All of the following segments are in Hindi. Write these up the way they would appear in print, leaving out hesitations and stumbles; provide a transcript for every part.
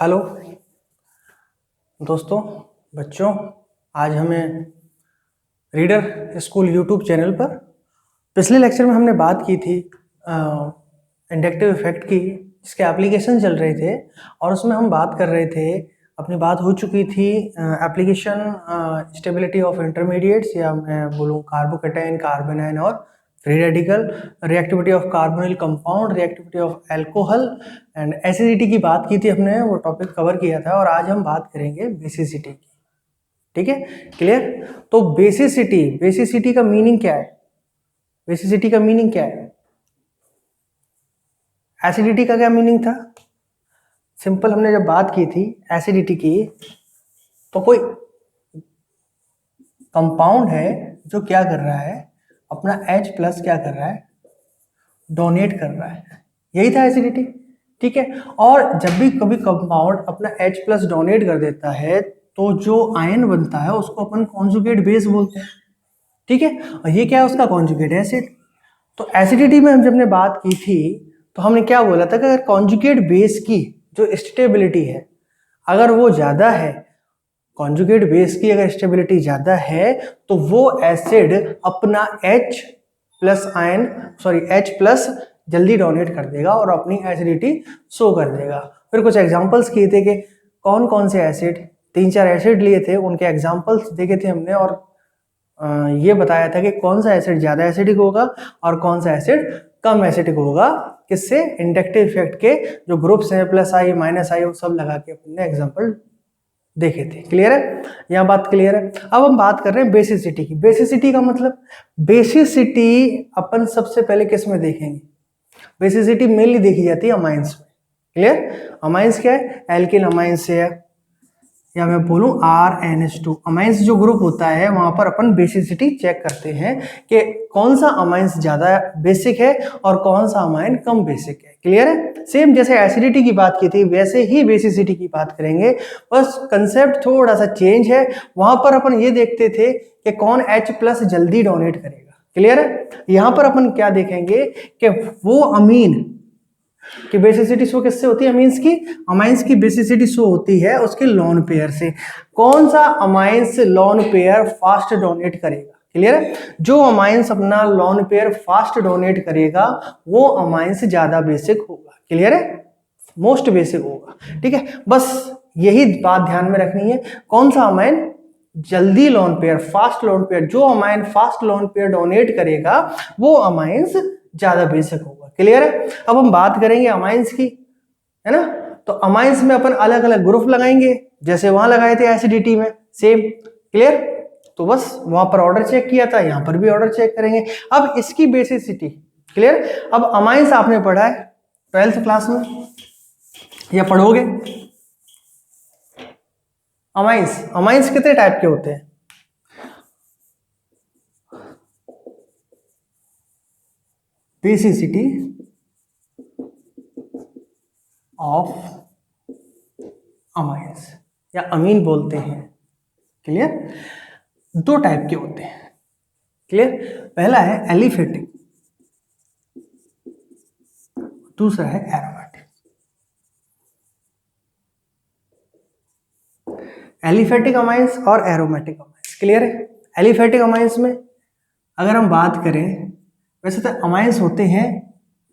हेलो दोस्तों, बच्चों, आज हमें रीडर स्कूल यूट्यूब चैनल पर पिछले लेक्चर में हमने बात की थी इंडक्टिव इफेक्ट की, जिसके एप्लीकेशन चल रहे थे और उसमें हम बात कर रहे थे। अपनी बात हो चुकी थी एप्लीकेशन स्टेबिलिटी ऑफ इंटरमीडिएट्स, या मैं बोलूँ कार्बोकेटाइन, कार्बेनाइन और free radical, reactivity of carbonyl compound, reactivity of alcohol and acidity की बात की थी हमने। वो टॉपिक कवर किया था और आज हम बात करेंगे बेसिसिटी की। ठीक है, क्लियर? तो बेसिसिटी का मीनिंग क्या है? बेसिसिटी का मीनिंग क्या है? एसिडिटी का क्या मीनिंग था? सिंपल, हमने जब बात की थी एसिडिटी की, तो कोई कंपाउंड है जो क्या कर रहा है, अपना H प्लस क्या कर रहा है, डोनेट कर रहा है। यही था एसिडिटी। ठीक है, और जब भी कभी कंपाउंड अपना H प्लस डोनेट कर देता है तो जो आयन बनता है उसको अपन कॉन्जुगेट बेस बोलते हैं। ठीक है, और ये क्या है? उसका कॉन्जुगेट एसिड। तो एसिडिटी में हम जब ने बात की थी तो हमने क्या बोला था कि अगर कॉन्जुगेट बेस की जो स्टेबिलिटी है, अगर वो ज्यादा है, कॉन्जुगेट बेस की अगर स्टेबिलिटी ज्यादा है, तो वो एसिड अपना H प्लस जल्दी डोनेट कर देगा और अपनी एसिडिटी शो कर देगा। फिर कुछ एग्जांपल्स किए थे कि कौन कौन से एसिड, 3-4 एसिड लिए थे, उनके एग्जांपल्स देखे थे हमने, और ये बताया था कि कौन सा एसिड ज्यादा एसिडिक होगा और कौन सा एसिड कम एसिडिक होगा। किससे? इंडक्टिव इफेक्ट के जो ग्रुप्स हैं, प्लस आई माइनस आई, वो सब लगा के अपने एग्जाम्पल देखे थे। क्लियर है? यहाँ बात क्लियर है। अब हम बात कर रहे हैं बेसिसिटी की। बेसिसिटी का मतलब, बेसिसिटी अपन सबसे पहले किस में देखेंगे? बेसिसिटी मेनली देखी जाती है अमाइंस में। क्लियर? अमाइंस क्या है? एल्किल अमाइंस है, या मैं बोलूं RnH2 अमाइंस जो ग्रुप होता है, वहां पर अपन बेसिसिटी चेक करते हैं कि कौन सा अमाइंस ज्यादा बेसिक है और कौन सा अमाइन कम बेसिक है। क्लियर है? सेम जैसे एसिडिटी की बात की थी वैसे ही बेसिसिटी की बात करेंगे, बस कंसेप्ट थोड़ा सा चेंज है। वहां पर अपन ये देखते थे कि कौन H प्लस जल्दी डोनेट करेगा। क्लियर है? यहां पर अपन क्या देखेंगे कि वो अमीन कि बेसिसिटी शो किससे होती है? अमीन्स की। अमाइंस की बेसिसिटी शो होती है उसके लोन पेयर से। कौन सा amines loan pair fast donate करेगा? क्लियर है? जो अमाइंस अपना लोन पेयर फास्ट डोनेट करेगा वो अमाइंस ज्यादा बेसिक होगा। क्लियर है? मोस्ट बेसिक होगा। ठीक है, बस यही बात ध्यान में रखनी है। कौन सा अमाइन जल्दी lone pair, fast lone pair, जो amine fast lone pair donate करेगा वो अमाइंस ज्यादा बेसिक होगा। क्लियर है? अब हम बात करेंगे अमाइंस की, है ना? तो अमाइंस में अपन अलग अलग ग्रुप लगाएंगे, जैसे वहां लगाए थे एसिडिटी में, सेम। क्लियर? तो बस वहां पर ऑर्डर चेक किया था, यहां पर भी ऑर्डर चेक करेंगे। अब इसकी बेसिसिटी। क्लियर? अब अमाइंस आपने पढ़ा है 12th क्लास में या पढ़ोगे? अमाइंस कितने टाइप के होते हैं? बेसिसिटी ऑफ अमाइंस, या अमीन बोलते हैं। क्लियर? 2 टाइप के होते हैं। क्लियर? पहला है एलिफेटिक, दूसरा है एरोमेटिक। एलिफेटिक अमाइंस और एरोमेटिक अमाइंस। क्लियर है? एलिफेटिक अमाइंस में अगर हम बात करें, वैसे तो अमाइंस होते हैं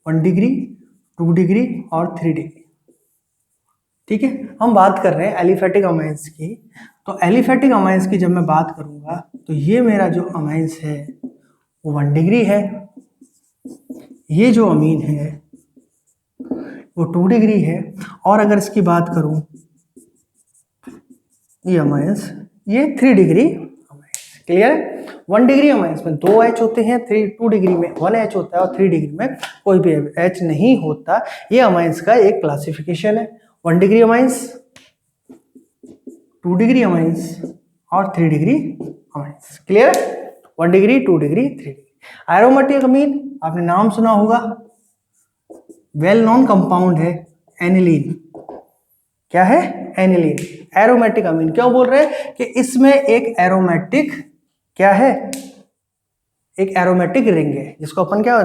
1 डिग्री, 2 डिग्री और 3 डिग्री। ठीक है, हम बात कर रहे हैं एलिफेटिक अमाइंस की। तो एलिफेटिक अमाइंस की जब मैं बात करूंगा तो ये मेरा जो अमाइंस है वो 1 डिग्री है, ये जो अमीन है वो 2 डिग्री है, और अगर इसकी बात करूं ये अमाइंस, ये 3 डिग्री अमाइंस। क्लियर है? 1 डिग्री अमाइंस में 2 H होते हैं, 2 डिग्री में 1 H होता है, और 3 डिग्री में कोई भी H नहीं होता। ये अमाइंस का एक क्लासिफिकेशन है। 1 डिग्री अमाइंस, 2 डिग्री अमाइंस और 3 degree amines. Clear? 1 degree, 2 degree, 3 degree. Aromatic amine आपने नाम सुना होगा, वेल नोन कंपाउंड है, एनिलीन। क्या है? एनिलीन। एरोमेटिक अमीन क्यों बोल रहे हैं? कि इसमें एक एरोमेटिक क्या है, एक एरोमेटिक रिंग है, जिसको अपन क्या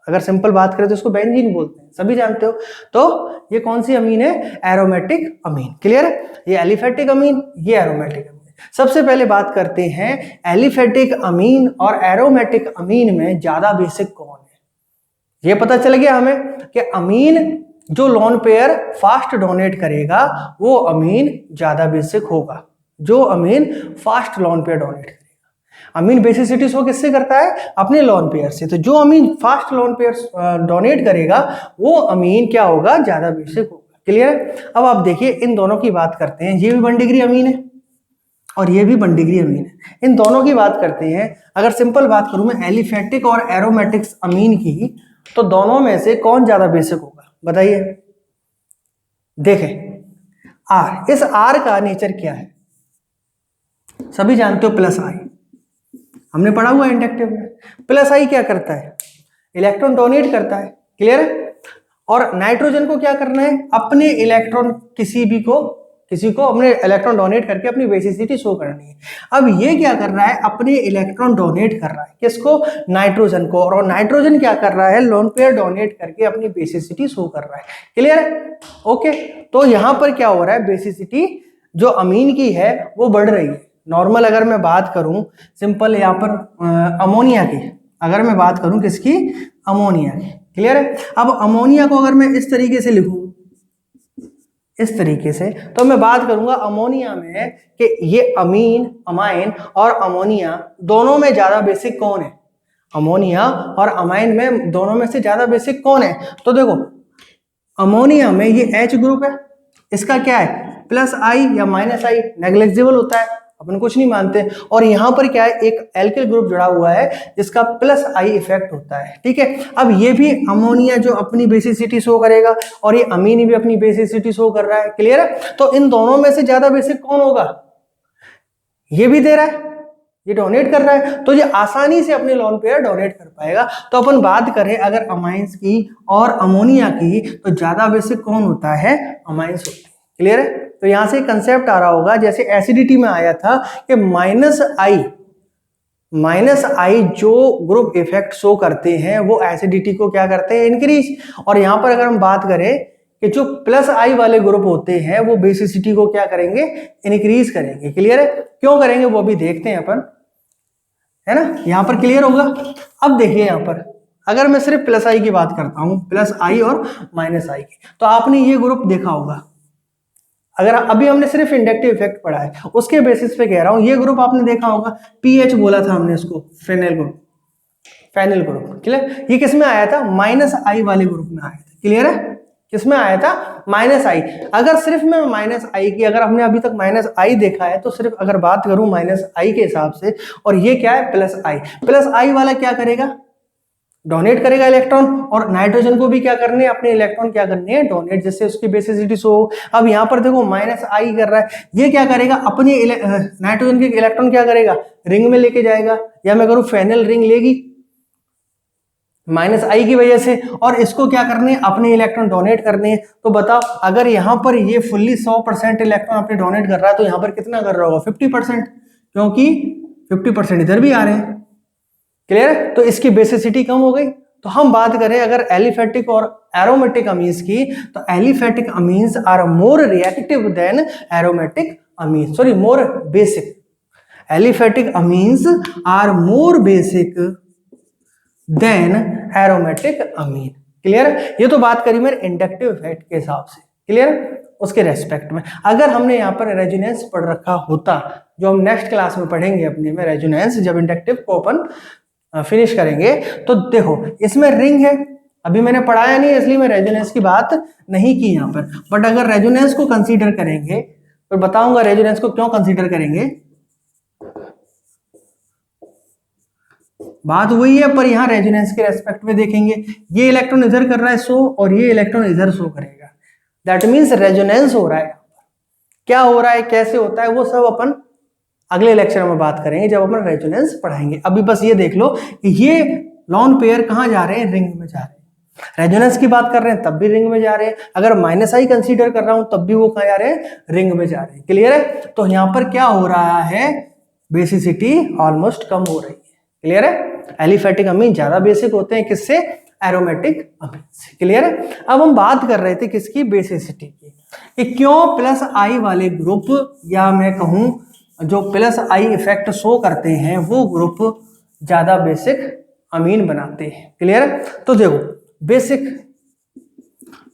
अगर सिंपल बात करें तो इसको बेंजीन बोलते हैं, सभी जानते हो। तो ये कौन सी अमीन है? Aromatic amine. क्लियर है? ये एलिफेटिक अमीन, ये एरोमेटिक अमीन। सबसे पहले बात करते हैं एलिफेटिक अमीन और एरोमेटिक अमीन में ज्यादा बेसिक कौन है। ये पता चल गया हमें कि अमीन जो लोन पेयर फास्ट डोनेट करेगा वो अमीन ज्यादा बेसिक होगा, जो अमीन फास्ट लोन पेयर डोनेट करेगा। अमीन बेसिसिटी शो किससे करता है? अपने लोन पेयर से। तो जो अमीन फास्ट लोन पेयर डोनेट करेगा वो अमीन क्या होगा? ज्यादा बेसिक होगा। क्लियर है? अब आप देखिए इन दोनों की बात करते हैं। ये भी 1 डिग्री अमीन है और ये भी 1 डिग्री अमीन है। इन दोनों की बात करते हैं। अगर सिंपल बात करूं मैं एलिफेटिक और एरोमेटिक अमीन की, तो दोनों में से कौन ज्यादा बेसिक होगा बताइए। देखें आर, इस आर का नेचर क्या है? सभी जानते हो प्लस आई, हमने पढ़ा हुआ इंडक्टिव में। प्लस आई क्या करता है? इलेक्ट्रॉन डोनेट करता है। क्लियर है? और नाइट्रोजन को क्या करना है? अपने इलेक्ट्रॉन किसी को अपने इलेक्ट्रॉन डोनेट करके अपनी बेसिसिटी शो करनी है। अब ये क्या कर रहा है? अपने इलेक्ट्रॉन डोनेट कर रहा है। किसको? नाइट्रोजन को। और नाइट्रोजन क्या कर रहा है? लोन पेयर डोनेट करके अपनी बेसिसिटी शो कर रहा है। क्लियर है? ओके, तो यहां पर क्या हो रहा है? बेसिसिटी जो अमीन की है वो बढ़ रही है। नॉर्मल अगर मैं बात करूं सिंपल यहाँ पर अमोनिया की, अगर मैं बात करूं किसकी? अमोनिया की। क्लियर है? अब अमोनिया को अगर मैं इस तरीके से लिखूं, इस तरीके से, तो मैं बात करूंगा अमोनिया में कि ये अमाइन और अमोनिया दोनों में ज्यादा बेसिक कौन है? अमोनिया और अमाइन में दोनों में से ज्यादा बेसिक कौन है? तो देखो अमोनिया में ये H ग्रुप है, इसका क्या है? प्लस आई या माइनस आई नेग्लिजिबल होता है, अपन कुछ नहीं मानते। और यहां पर क्या है? एक एल्किल ग्रुप जुड़ा हुआ है जिसका प्लस आई इफेक्ट होता है। ठीक है? अब ये भी अमोनिया जो अपनी बेसिसिटी शो करेगा और ये अमीन भी अपनी बेसिसिटी शो कर रहा है। क्लियर है? तो इन दोनों में से ज्यादा बेसिक कौन होगा? ये भी दे रहा है, ये डोनेट कर रहा है, तो ये आसानी से अपने लोन पेयर डोनेट कर पाएगा। तो अपन बात करें अगर अमाइंस की और अमोनिया की, तो ज्यादा बेसिक कौन होता है? अमाइंस होता है। क्लियर है? तो यहां से कंसेप्ट आ रहा होगा जैसे एसिडिटी में आया था कि माइनस आई जो ग्रुप इफेक्ट शो करते हैं वो एसिडिटी को क्या करते हैं? इंक्रीज। और यहां पर अगर हम बात करें कि जो प्लस आई वाले ग्रुप होते हैं वो बेसिसिटी को क्या करेंगे? इंक्रीज करेंगे। क्लियर है? क्यों करेंगे वो भी देखते हैं अपन, है ना? यहां पर क्लियर होगा। अब देखिए यहां पर अगर मैं सिर्फ प्लस आई की बात करता हूं, प्लस आई और माइनस आई की, तो आपने ये ग्रुप देखा होगा। अगर अभी हमने सिर्फ इंडक्टिव इफेक्ट पढ़ा है, उसके बेसिस पे कह रहा हूं, ये ग्रुप आपने देखा होगा, पीएच बोला था हमने इसको, फेनिल ग्रुप। क्लियर? ये किस में आया था? माइनस आई वाले ग्रुप में आया था। क्लियर है? किस में आया था? माइनस आई। अगर सिर्फ मैं माइनस आई की, अगर हमने अभी तक माइनस आई देखा है, तो सिर्फ अगर बात करूं माइनस आई के हिसाब से, और ये क्या है? प्लस आई वाला क्या करेगा? डोनेट करेगा इलेक्ट्रॉन, और नाइट्रोजन को भी क्या करने हैं? अपने इलेक्ट्रॉन क्या करने हैं? डोनेट, जिससे उसकी बेसिसिटी शो हो। अब यहां पर देखो माइनस आई कर रहा है, ये क्या करेगा? अपने नाइट्रोजन के इलेक्ट्रॉन क्या करेगा? रिंग में लेके जाएगा, या मैं करूं फेनिल रिंग लेगी माइनस आई की वजह से, और इसको क्या करने हैं? अपने इलेक्ट्रॉन डोनेट करने हैं। तो बताओ अगर यहां पर ये फुल्ली 100% इलेक्ट्रॉन अपने डोनेट कर रहा है, तो यहां पर कितना कर रहा होगा? 50%, क्योंकि 50% इधर भी आ रहे हैं। क्लियर है? तो इसकी बेसिसिटी कम हो गई। तो हम बात करें अगर एलिफेटिक और एरोमेटिक अमीन्स की, तो aliphatic amines are more reactive than aromatic amines, sorry more basic. Aliphatic amines are more basic than aromatic amine. Clear? ये तो बात करी मैंने इंडक्टिव इफेक्ट के हिसाब से। क्लियर? उसके रेस्पेक्ट में अगर हमने यहाँ पर रेजोनेंस पढ़ रखा होता, जो हम नेक्स्ट क्लास में पढ़ेंगे अपने में, रेजोनेंस जब इंडक्टिव को अपन फिनिश करेंगे, तो देखो इसमें रिंग है, अभी मैंने पढ़ाया नहीं इसलिए मैं रेजोनेंस की बात नहीं की यहाँ पर। बट अगर रेजोनेंस को कंसीडर करेंगे, तो बताऊंगा रेजोनेंस को क्यों कंसीडर करेंगे। बात वही है, पर यहाँ रेजोनेंस के रेस्पेक्ट में देखेंगे, ये इलेक्ट्रॉन इधर कर रहा है शो, और ये इलेक्ट्रॉन इधर शो करेगा। दैट मीन्स रेजोनेंस हो रहा है। क्या हो रहा है, कैसे होता है, वो सब अपन अगले लेक्चर में बात करेंगे जब अपन रेजोनेंस पढ़ाएंगे। अभी बस ये देख लो कि ये लोन पेयर कहाँ जा रहे हैं? रिंग में जा रहे हैं। रेजोनेंस की बात कर रहे हैं तब भी रिंग में जा रहे हैं। अगर माइनस आई कंसीडर कर रहा हूं तब भी वो कहाँ जा रहे हैं? रिंग में जा रहे हैं। क्लियर है? तो यहाँ पर क्या हो रहा है? बेसिसिटी ऑलमोस्ट कम हो रही है। क्लियर है? एलिफेटिक अमीन ज्यादा बेसिक होते हैं किससे? Aromatic amines. क्लियर है। अब हम बात कर रहे थे किसकी, बेसिसिटी की, कि क्यों प्लस आई वाले ग्रुप, या मैं कहूं जो प्लस आई इफेक्ट शो करते हैं वो ग्रुप ज्यादा बेसिक अमीन बनाते हैं। क्लियर है। तो देखो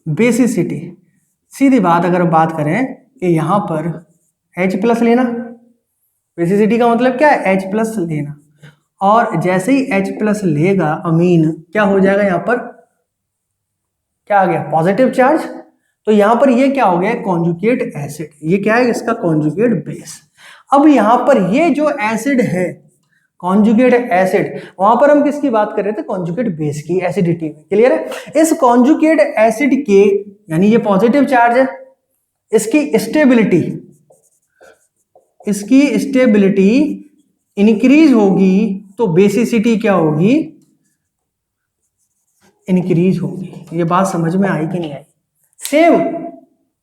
बेसिसिटी, सीधी बात अगर बात करें कि यहां पर H प्लस लेना, बेसिसिटी का मतलब क्या है, H प्लस लेना, और जैसे ही H प्लस लेगा अमीन, क्या हो जाएगा, यहां पर क्या आ गया, पॉजिटिव चार्ज। तो यहां पर ये क्या हो गया, कॉन्जुगेट एसिड, ये क्या है, इसका कॉन्जुगेट बेस। अब यहां पर ये जो एसिड है कॉन्जुगेट एसिड, वहां पर हम किसकी बात कर रहे थे, कॉन्जुगेट बेस की, एसिडिटी में। क्लियर है। इस कॉन्जुगेट एसिड के, यानी ये पॉजिटिव चार्ज है, इसकी स्टेबिलिटी इंक्रीज होगी तो बेसिसिटी क्या होगी, इंक्रीज होगी। ये बात समझ में आई कि नहीं आई। सेम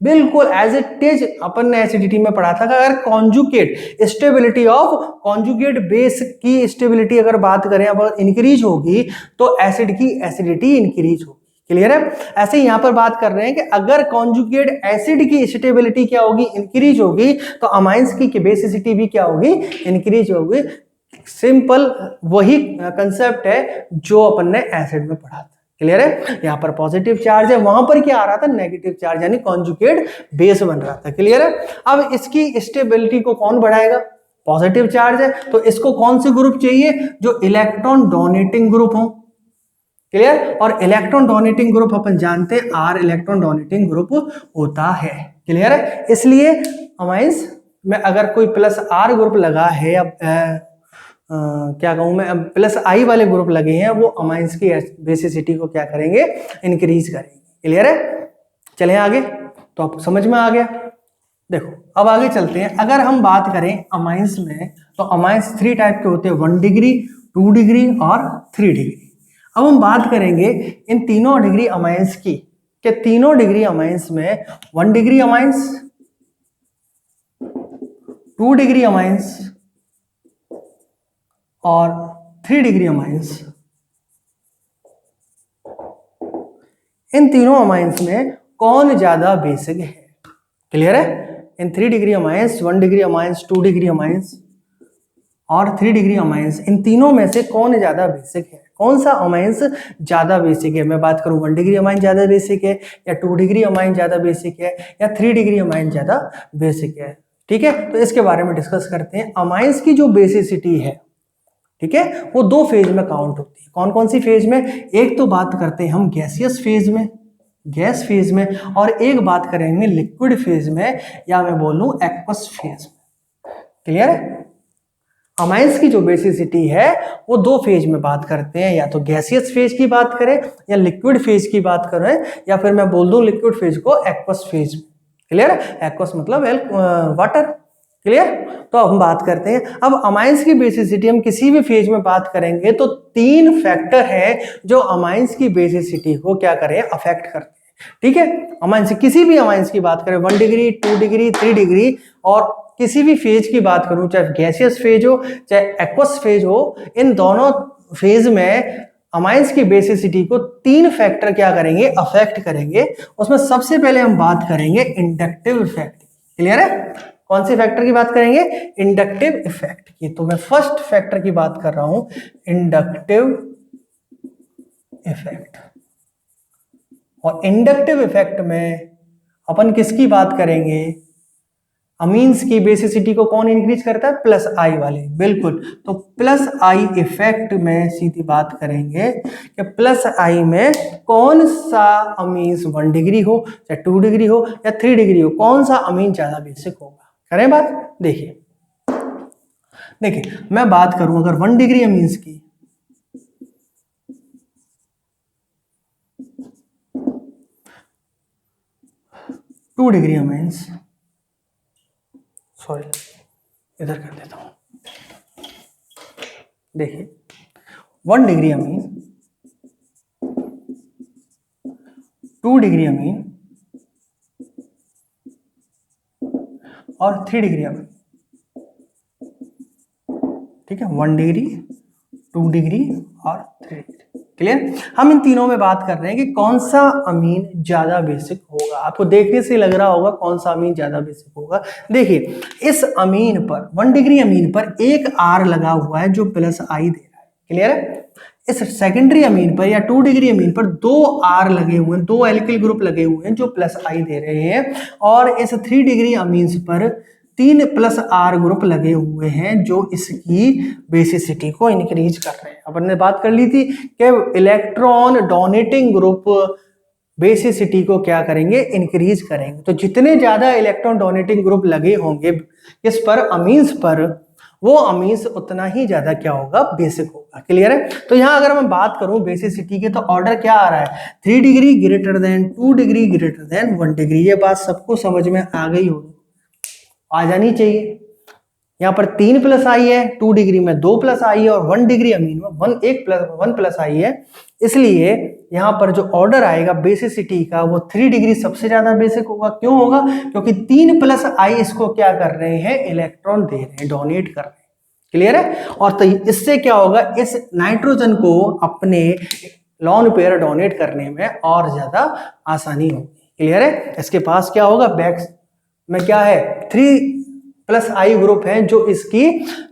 बिल्कुल एज इट इज अपन ने एसिडिटी में पढ़ा था कि अगर conjugate stability of conjugate base की स्टेबिलिटी अगर बात करें अब इंक्रीज होगी तो एसिड की एसिडिटी इंक्रीज होगी। क्लियर है। ऐसे ही यहां पर बात कर रहे हैं कि अगर कॉन्जुगेट एसिड की स्टेबिलिटी क्या होगी, इंक्रीज होगी, तो अमाइंस की बेसिसिटी भी क्या होगी, इंक्रीज होगी। सिंपल वही कंसेप्ट है जो अपन ने एसिड में पढ़ा था। क्लियर है। यहां पर पॉजिटिव चार्ज है, वहां पर क्या आ रहा था, नेगेटिव चार्ज, यानी कॉन्जुगेट बेस बन रहा था। क्लियर है। अब इसकी स्टेबिलिटी को कौन बढ़ाएगा, पॉजिटिव चार्ज है, तो इसको कौन से ग्रुप चाहिए, जो इलेक्ट्रॉन डोनेटिंग ग्रुप हो। क्लियर। और इलेक्ट्रॉन डोनेटिंग ग्रुप अपन जानते हैं आर इलेक्ट्रॉन डोनेटिंग ग्रुप होता है। क्लियर है। इसलिए अमाइंस में अगर कोई प्लस आर ग्रुप लगा है, अब क्या कहूं मैं, प्लस आई वाले ग्रुप लगे हैं, वो अमाइंस की बेसिसिटी को क्या करेंगे, इंक्रीज करेंगे। क्लियर है। चलें आगे, तो आपको समझ में आ गया। देखो अब आगे चलते हैं। अगर हम बात करें अमाइंस में, तो अमाइंस 3 टाइप के होते हैं, 1 डिग्री, 2 डिग्री और 3 डिग्री। अब हम बात करेंगे इन तीनों डिग्री अमाइंस की, कि तीनों डिग्री अमाइंस में 1 डिग्री अमाइंस, 2 डिग्री अमाइंस और 3 डिग्री अमाइंस, इन तीनों अमाइंस में कौन ज्यादा बेसिक है। क्लियर है। इन 3 degree amines, 1 degree amines, 2 degree amines और 3 डिग्री अमाइंस, इन तीनों में से कौन ज्यादा बेसिक है, कौन सा अमाइंस ज्यादा बेसिक है। मैं बात करूं 1 डिग्री अमाइन ज्यादा बेसिक है, या 2 डिग्री अमाइन ज्यादा बेसिक है, या 3 डिग्री अमाइन ज्यादा बेसिक है। ठीक है। तो इसके बारे में डिस्कस करते हैं। अमाइंस की जो बेसिसिटी है, ठीक है, वो 2 फेज में काउंट होती है। कौन कौन सी फेज में, एक तो बात करते हैं हम गैसियस फेज में, गैस फेज में, और एक बात करेंगे लिक्विड फेज में, या मैं बोलूं एक्वस फेज में। क्लियर है। अमाइंस की जो बेसिसिटी है वो 2 फेज में बात करते हैं, या तो गैसियस फेज की बात करें या लिक्विड फेज की बात करें, या फिर मैं बोल दूं लिक्विड फेज को एक्वस फेज में। क्लियर। एक्वस मतलब वाटर। क्लियर। तो अब हम बात करते हैं, अब अमाइंस की बेसिसिटी हम किसी भी फेज में बात करेंगे तो 3 फैक्टर है जो अमाइंस की बेसिसिटी को क्या करें, अफेक्ट करते हैं। ठीक है। अमाइंस, किसी भी अमाइंस की बात करें, 1 डिग्री, 2 डिग्री, 3 डिग्री, और किसी भी फेज की बात करूं, चाहे गैसियस फेज हो चाहे एक्वस फेज हो, इन दोनों फेज में अमाइंस की बेसिसिटी को 3 फैक्टर क्या करेंगे, अफेक्ट करेंगे। उसमें सबसे पहले हम बात करेंगे इंडक्टिव इफेक्ट। क्लियर है। कौन से फैक्टर की बात करेंगे, इंडक्टिव इफेक्ट की। तो मैं फर्स्ट फैक्टर की बात कर रहा हूं, इंडक्टिव इफेक्ट। और इंडक्टिव इफेक्ट में अपन किसकी बात करेंगे, अमीन्स की बेसिसिटी को कौन इंक्रीज करता है, प्लस आई वाले। बिल्कुल। तो प्लस आई इफेक्ट में सीधी बात करेंगे कि प्लस आई में कौन सा अमीन्स 1 डिग्री हो चाहे 2 डिग्री हो या 3 डिग्री हो, कौन सा अमीन ज्यादा बेसिक होगा। करें बात। देखिए मैं बात करूं अगर 1 डिग्री अमीन्स की, टू डिग्री अमीन्स, सॉरी इधर कर देता हूं। देखिए 1 डिग्री अमीन, 2 डिग्री अमीन और 3 डिग्री अमीन। ठीक है। 1 डिग्री, 2 डिग्री और 3 डिग्री। क्लियर। हम इन तीनों में बात कर रहे हैं कि कौन सा अमीन ज्यादा बेसिक होगा। आपको देखने से लग रहा होगा कौन सा अमीन ज्यादा बेसिक होगा। देखिए इस अमीन पर 1 डिग्री अमीन पर एक R लगा हुआ है जो प्लस I दे रहा है। क्लियर है। इस सेकेंडरी अमीन पर या 2 डिग्री अमीन पर 2 R लगे हुए हैं, 2 एल्किल ग्रुप लगे हुए हैं जो प्लस I दे रहे हैं। और इस 3 डिग्री अमीन्स पर 3 प्लस R ग्रुप लगे हुए हैं जो इसकी बेसिसिटी को इंक्रीज कर रहे हैं। अपन ने बात कर ली थी कि इलेक्ट्रॉन डोनेटिंग ग्रुप बेसिसिटी को क्या करेंगे, इंक्रीज करेंगे। तो जितने ज्यादा इलेक्ट्रॉन डोनेटिंग ग्रुप लगे होंगे इस पर अमीन्स पर, वो अमीन्स उतना ही ज्यादा क्या होगा, बेसिक होगा। क्लियर है। तो यहां अगर मैं बात करूं बेसिसिटी के तो ऑर्डर क्या आ रहा है, 3 degree greater than 2 degree greater than 1 degree. ये बात सबको समझ में आ गई होगी, आ जानी चाहिए। यहाँ पर 3 प्लस आई है, 2 डिग्री में 2 प्लस आई है और 1 डिग्री अमीन में 1 प्लस आई है। इसलिए यहाँ पर जो ऑर्डर आएगा बेसिसिटी का वो 3 डिग्री सबसे ज्यादा बेसिक होगा। क्यों होगा, क्योंकि 3 प्लस आई इसको क्या कर रहे हैं, इलेक्ट्रॉन दे रहे हैं, डोनेट कर रहे हैं। क्लियर है। और तो इससे क्या होगा, इस नाइट्रोजन को अपने लॉन पेयर डोनेट करने में और ज्यादा आसानी होगी। क्लियर है। इसके पास क्या होगा, बैक में क्या है, 3 प्लस आई ग्रुप है जो इसकी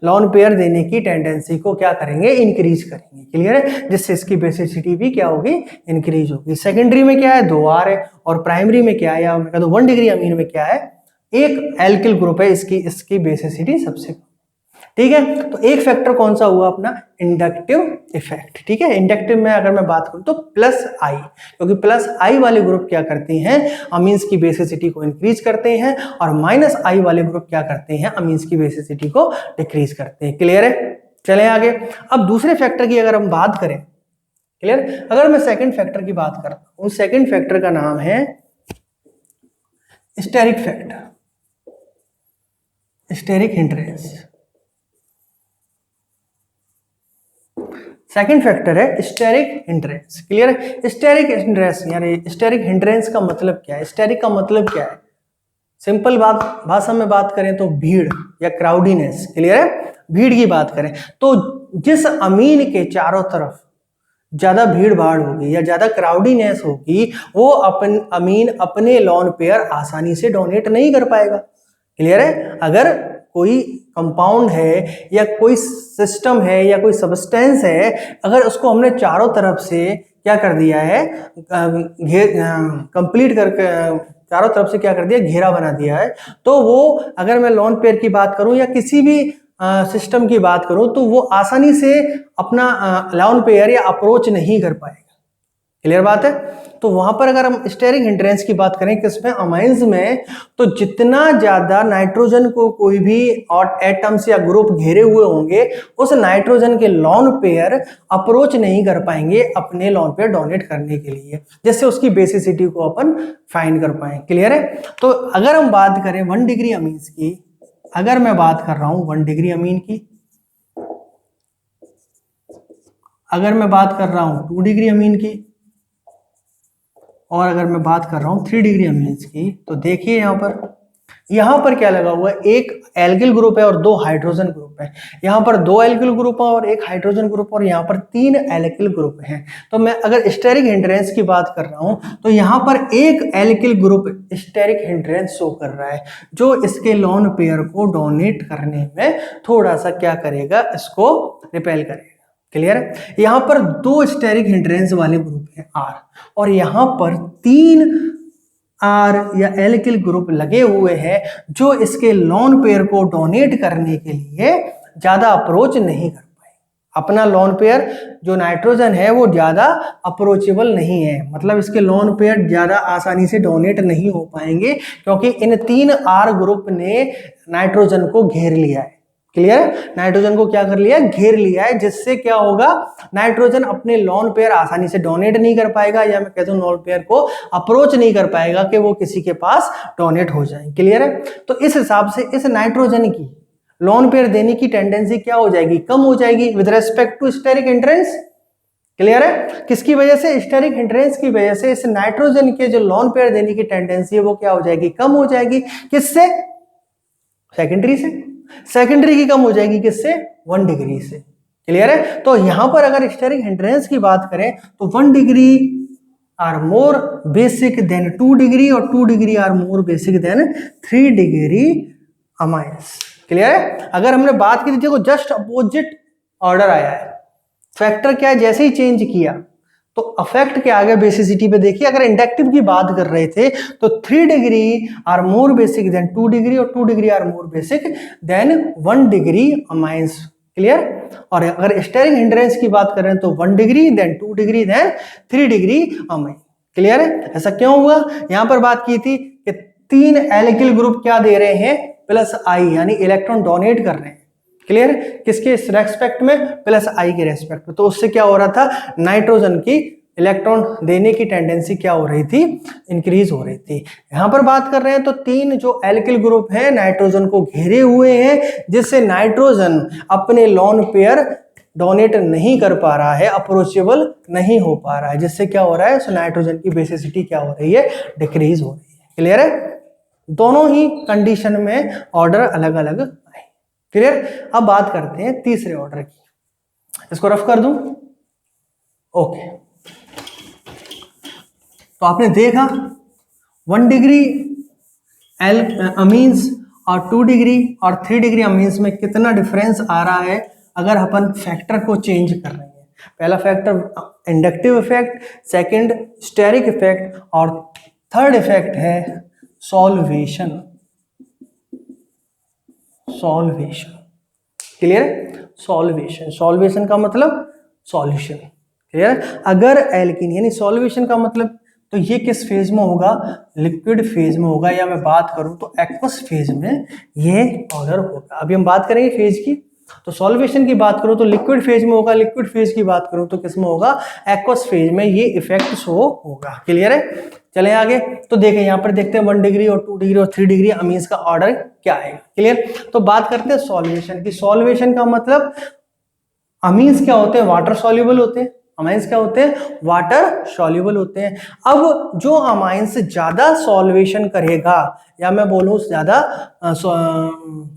लॉन पेयर देने की टेंडेंसी को क्या करेंगे, इंक्रीज करेंगे। क्लियर है। जिससे इसकी बेसिसिटी भी क्या होगी, इंक्रीज होगी। सेकेंडरी में क्या है, 2 R है और प्राइमरी में क्या है, या मैं कहता हूं 1 डिग्री अमीन में क्या है, एक एल्किल ग्रुप है, इसकी बेसिसिटी सबसे कम। ठीक है। तो एक फैक्टर कौन सा हुआ अपना, इंडक्टिव इफेक्ट। ठीक है। इंडक्टिव में अगर मैं बात करूं तो प्लस आई, क्योंकि प्लस आई वाले ग्रुप क्या करते हैं, अमीन्स की बेसिसिटी को इंक्रीज करते हैं और माइनस आई वाले ग्रुप क्या करते हैं, अमीन्स की बेसिसिटी को डिक्रीज करते हैं। क्लियर है। चलें आगे। अब दूसरे फैक्टर की अगर हम बात करें, क्लियर, अगर मैं सेकंड फैक्टर की बात करता हूं, सेकंड फैक्टर का नाम है steric factor, steric hindrance. Second factor है स्टेरिक हिंड्रेंस। क्लियर है। स्टेरिक हिंड्रेंस यानी स्टेरिक हिंड्रेंस का मतलब क्या है, स्टेरिक का मतलब क्या है, सिंपल बात भाषा में बात करें तो भीड़ या क्राउडीनेस। क्लियर है। भीड़ की बात करें तो जिस अमीन के चारों तरफ ज्यादा भीड़ भाड़ होगी या ज्यादा क्राउडीनेस होगी, वो अमीन अपने लॉन पेयर आसानी से डोनेट नहीं कर पाएगा। क्लियर है। अगर कोई कंपाउंड है या कोई सिस्टम है या कोई सब्सटेंस है, अगर उसको हमने चारों तरफ से क्या कर दिया है, कंप्लीट करके चारों तरफ से क्या कर दिया, घेरा बना दिया है, तो वो अगर मैं लॉन पेयर की बात करूं या किसी भी सिस्टम की बात करूं तो वो आसानी से अपना लॉन पेयर या अप्रोच नहीं कर पाएगा। क्लियर बात है। तो वहां पर अगर हम स्टेरिक हिंड्रेंस की बात करें किसमें, अमाइंस में, तो जितना ज्यादा नाइट्रोजन को कोई भी और एटम्स या ग्रुप घेरे हुए होंगे, उस नाइट्रोजन के लॉन पेयर अप्रोच नहीं कर पाएंगे अपने लॉन पेयर डोनेट करने के लिए, जिससे उसकी बेसिसिटी को अपन फाइंड कर पाए। क्लियर है। तो अगर हम बात करें 1 डिग्री अमीन्स की, अगर मैं बात कर रहा हूं 1 डिग्री अमीन की, अगर मैं बात कर रहा हूं 2 डिग्री अमीन की, और अगर मैं बात कर रहा हूं 3 डिग्री अमीन्स की, तो देखिए यहां पर क्या लगा हुआ है, एक एल्किल ग्रुप है और 2 हाइड्रोजन ग्रुप है। यहां पर 2 एल्किल ग्रुप और एक हाइड्रोजन ग्रुप और यहां पर 3 एल्किल ग्रुप हैं। तो मैं अगर स्टेरिक हिंड्रेंस की बात कर रहा हूं तो यहां पर एक alkyl group steric hindrance show कर रहा है, जो इसके लॉन पेयर को डोनेट करने में थोड़ा सा क्या करेगा, इसको रिपेल करेगा। क्लियर है। यहां पर 2 स्टेरिक हिंड्रेंस वाले ग्रुप हैं R, और यहां पर 3 R या एल्किल ग्रुप लगे हुए हैं जो इसके लॉन पेयर को डोनेट करने के लिए ज्यादा अप्रोच नहीं कर पाए। अपना लॉन पेयर जो नाइट्रोजन है वो ज्यादा अप्रोचेबल नहीं है, मतलब इसके लॉन पेयर ज्यादा आसानी से डोनेट नहीं हो पाएंगे, क्योंकि इन 3 R ग्रुप ने नाइट्रोजन को घेर लिया है। क्लियर है। नाइट्रोजन को क्या कर लिया है, घेर लिया है, जिससे क्या होगा, नाइट्रोजन अपने लॉन पेयर आसानी से डोनेट नहीं कर पाएगा, या मैं कहता हूं लॉन पेयर को अप्रोच नहीं कर पाएगा कि वो किसी के पास डोनेट हो जाए। क्लियर है। तो इस हिसाब से इस नाइट्रोजन की लॉन पेयर देने की टेंडेंसी क्या हो जाएगी, कम हो जाएगी with respect to steric hindrance. Clear है। किसकी वजह से, स्टेरिक हिंड्रेंस की वजह से इस नाइट्रोजन के जो लॉन पेयर देने की टेंडेंसी है वो क्या हो जाएगी, कम हो जाएगी। किससे, सेकेंडरी से। सेकेंडरी की कम हो जाएगी किससे, 1 डिग्री से। क्लियर है। तो यहां पर अगर स्टेरिक हिंड्रेंस की बात करें तो 1 degree are more basic than 2 degree और 2 degree are more basic than 3 degree amines. Clear है। अगर हमने बात की थी, देखो जस्ट अपोजिट ऑर्डर आया है, फैक्टर क्या है, जैसे ही चेंज किया तो अफेक्ट क्या आ गया बेसिसिटी पे। देखिए अगर इंडक्टिव की बात कर रहे थे तो 3 degree are more basic than 2 degree और 2 degree are more basic than 1 degree amines. Clear. और अगर स्टेरिक हिंड्रेंस की बात करें तो 1 degree than 2 degree than 3 degree amine. Clear है। ऐसा क्यों हुआ, यहां पर बात की थी कि 3 एल्किल ग्रुप क्या दे रहे हैं, प्लस आई, यानी इलेक्ट्रॉन डोनेट कर रहे हैं। क्लियर। किसके रेस्पेक्ट में, प्लस आई के रेस्पेक्ट में। तो उससे क्या हो रहा था, नाइट्रोजन की इलेक्ट्रॉन देने की टेंडेंसी क्या हो रही थी, इंक्रीज हो रही थी। यहां पर बात कर रहे हैं तो 3 जो एल्किल ग्रुप है नाइट्रोजन को घेरे हुए हैं, जिससे नाइट्रोजन अपने लोन पेयर डोनेट नहीं कर पा रहा है, अप्रोचेबल नहीं हो पा रहा है, जिससे क्या हो रहा है, सो नाइट्रोजन की बेसिसिटी क्या हो रही है, डिक्रीज हो रही है। क्लियर है। दोनों ही कंडीशन में ऑर्डर अलग अलग आए। क्लियर। अब बात करते हैं तीसरे ऑर्डर की, इसको रफ कर दूं। ओके, तो आपने देखा 1 डिग्री अमीन्स और 2 डिग्री और 3 डिग्री अमीन्स में कितना डिफरेंस आ रहा है अगर अपन फैक्टर को चेंज कर रहे हैं। पहला factor inductive effect, second steric effect और थर्ड इफेक्ट है solvation. Solvation. Clear. Solvation, solvation का मतलब सॉल्यूशन। क्लियर। अगर एल्कीन यानी सॉल्वेशन का मतलब, तो ये किस फेज में होगा, लिक्विड फेज में होगा, या मैं बात करूं तो एक्वस फेज में ये ऑर्डर होगा। अभी हम बात करेंगे फेज की। तो सॉल्वेशन की बात करूं तो लिक्विड फेज में होगा, लिक्विड फेज की बात करूं तो किस में होगा, एक्वस फेज में ये इफेक्ट शो होगा। क्लियर है। चले आगे, तो देखें यहां पर देखते हैं 1 डिग्री और 2 डिग्री और 3 डिग्री अमीन्स का ऑर्डर क्या है। क्लियर। तो बात करते हैं सॉल्वेशन की। सॉल्वेशन का मतलब, अमीन्स क्या होते हैं, वाटर सॉल्युबल होते हैं, अमाइंस क्या होते हैं, वाटर सॉल्युबल होते हैं। अब जो अमाइंस ज्यादा सॉल्वेशन करेगा, या मैं बोलूं ज्यादा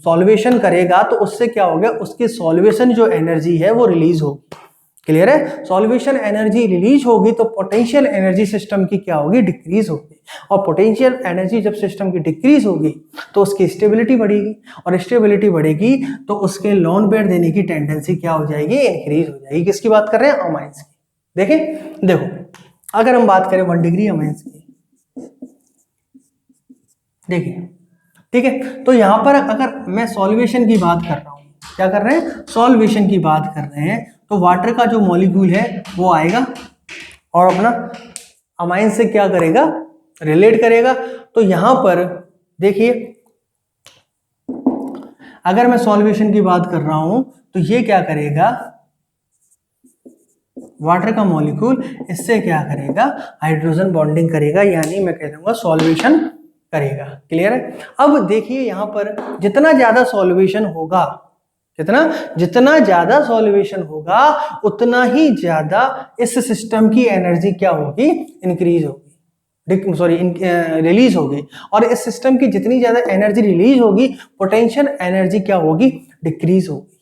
सॉल्वेशन करेगा, तो उससे क्या हो गया, उसकी सॉल्वेशन जो एनर्जी है वो रिलीज होगी। क्लियर है। सॉल्वेशन एनर्जी रिलीज होगी तो पोटेंशियल एनर्जी सिस्टम की क्या होगी, डिक्रीज होगी। और पोटेंशियल एनर्जी जब सिस्टम की डिक्रीज होगी तो उसकी स्टेबिलिटी बढ़ेगी, और स्टेबिलिटी बढ़ेगी तो उसके लोन पेयर देने की टेंडेंसी क्या हो जाएगी, इंक्रीज हो जाएगी। किसकी बात कर रहे हैं, अमाइंस की। देखें, देखो अगर हम बात करें 1 डिग्री अमाइंस की, देखिए ठीक है, तो यहां पर अगर मैं सॉल्वेशन की बात कर रहा हूं, क्या कर रहे हैं, सॉल्वेशन की बात कर रहे हैं, तो वाटर का जो मॉलिक्यूल है वो आएगा और अपना अमाइन से क्या करेगा, रिलेट करेगा। तो यहां पर देखिए, अगर मैं सॉल्वेशन की बात कर रहा हूं तो ये क्या करेगा, वाटर का मॉलिक्यूल इससे क्या करेगा, हाइड्रोजन बॉन्डिंग करेगा, यानी मैं कह दूंगा सॉल्वेशन करेगा। क्लियर है। अब देखिए यहां पर जितना ज्यादा सॉल्वेशन होगा, जितना ज्यादा सॉल्वेशन होगा, उतना ही ज्यादा इस सिस्टम की एनर्जी क्या होगी, इंक्रीज होगी, सॉरी रिलीज होगी। और इस सिस्टम की जितनी ज्यादा एनर्जी रिलीज होगी, पोटेंशियल एनर्जी क्या होगी, डिक्रीज होगी।